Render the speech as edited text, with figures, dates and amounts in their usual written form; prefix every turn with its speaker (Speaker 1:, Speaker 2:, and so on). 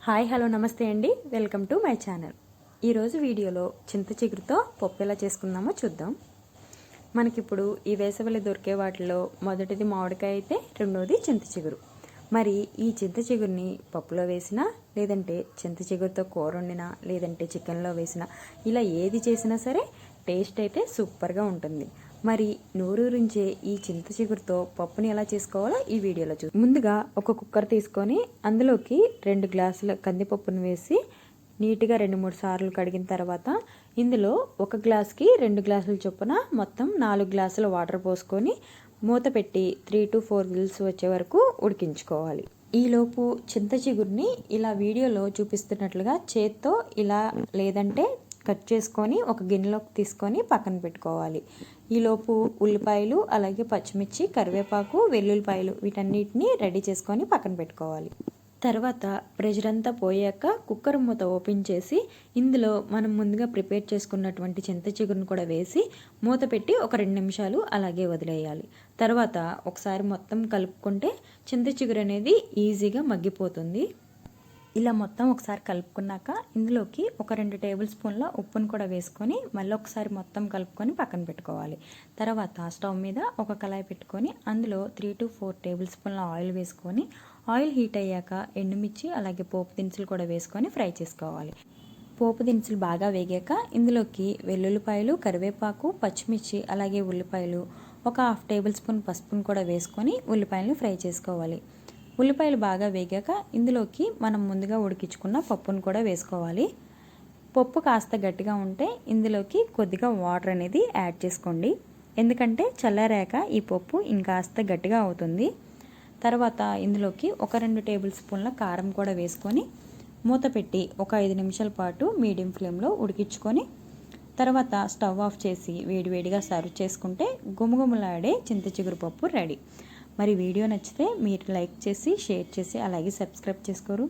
Speaker 1: Hi hello నమస్తే అండి, welcome to my channel. ఈరోజు వీడియోలో చింత చిగురుతో పప్పు ఎలా చేసుకుందామో చూద్దాం. మనకిప్పుడు ఈ వేసవిలో దొరికే వాటిలో మొదటిది మామిడికాయ అయితే రెండోది చింత చిగురు. మరి ఈ చింత చిగురిని పప్పులో వేసినా, లేదంటే చింత చిగురుతో కూర వండినా, లేదంటే చికెన్లో వేసినా, ఇలా ఏది చేసినా సరే టేస్ట్ అయితే సూపర్గా ఉంటుంది. మరి నోరూరించే ఈ చింత చిగురుతో పప్పుని ఎలా చేసుకోవాలో ఈ వీడియోలో చూద్దాం. ముందుగా ఒక కుక్కర్ తీసుకొని అందులోకి 2 గ్లాసుల కందిపప్పును వేసి నీట్గా 2-3 సార్లు కడిగిన తర్వాత ఇందులో 1 గ్లాస్కి 2 గ్లాసుల చొప్పున మొత్తం 4 గ్లాసుల వాటర్ పోసుకొని మూత పెట్టి 3 to 4 విజిల్స్ వచ్చే వరకు ఉడికించుకోవాలి. ఈలోపు చింత చిగురిని ఇలా వీడియోలో చూపిస్తున్నట్లుగా చేత్తో ఇలా లేదంటే కట్ చేసుకొని ఒక గిన్నెలోకి తీసుకొని పక్కన పెట్టుకోవాలి. ఈలోపు ఉల్లిపాయలు, అలాగే పచ్చిమిర్చి, కరివేపాకు, వెల్లుల్లిపాయలు వీటన్నిటిని రెడీ చేసుకొని పక్కన పెట్టుకోవాలి. తర్వాత ప్రెషర్ అంతా పోయాక కుక్కర్ మూత ఓపెన్ చేసి ఇందులో మనం ముందుగా ప్రిపేర్ చేసుకున్నటువంటి చింత చిగురును కూడా వేసి మూత పెట్టి ఒక 2 నిమిషాలు అలాగే వదిలేయాలి. తర్వాత ఒకసారి మొత్తం కలుపుకుంటే చింత చిగురు అనేది ఈజీగా మగ్గిపోతుంది. ఇలా మొత్తం ఒకసారి కలుపుకున్నాక ఇందులోకి ఒక 2 టేబుల్ స్పూన్ల ఉప్పును కూడా వేసుకొని మళ్ళీ ఒకసారి మొత్తం కలుపుకొని పక్కన పెట్టుకోవాలి. తర్వాత స్టవ్ మీద ఒక కళాయి పెట్టుకొని అందులో 3 to 4 టేబుల్ స్పూన్ల ఆయిల్ వేసుకొని ఆయిల్ హీట్ అయ్యాక ఎండుమిర్చి అలాగే పోపు దినుసులు కూడా వేసుకొని ఫ్రై చేసుకోవాలి. పోపు దినుసులు బాగా వేగాక ఇందులోకి వెల్లుల్లిపాయలు, కరివేపాకు, పచ్చిమిర్చి అలాగే ఉల్లిపాయలు, ఒక 1/2 టేబుల్ స్పూన్ పసుపును కూడా వేసుకొని ఉల్లిపాయలను ఫ్రై చేసుకోవాలి. ఉల్లిపాయలు బాగా వేగాక ఇందులోకి మనం ముందుగా ఉడికించుకున్న పప్పును కూడా వేసుకోవాలి. పప్పు కాస్త గట్టిగా ఉంటే ఇందులోకి కొద్దిగా వాటర్ అనేది యాడ్ చేసుకోండి, ఎందుకంటే చల్లారాక ఈ పప్పు ఇంకాస్త గట్టిగా అవుతుంది. తర్వాత ఇందులోకి ఒక 2 టేబుల్ స్పూన్ల కారం కూడా వేసుకొని మూత పెట్టి ఒక 5 నిమిషాల పాటు మీడియం ఫ్లేమ్లో ఉడికించుకొని తర్వాత స్టవ్ ఆఫ్ చేసి వేడివేడిగా సర్వ్ చేసుకుంటే గుమగుమలాడే చింత చిగురు పప్పు రెడీ. మరి వీడియో నచ్చితే మీరు లైక్ చేసి, షేర్ చేసి, అలాగే సబ్స్క్రైబ్ చేసుకోరు.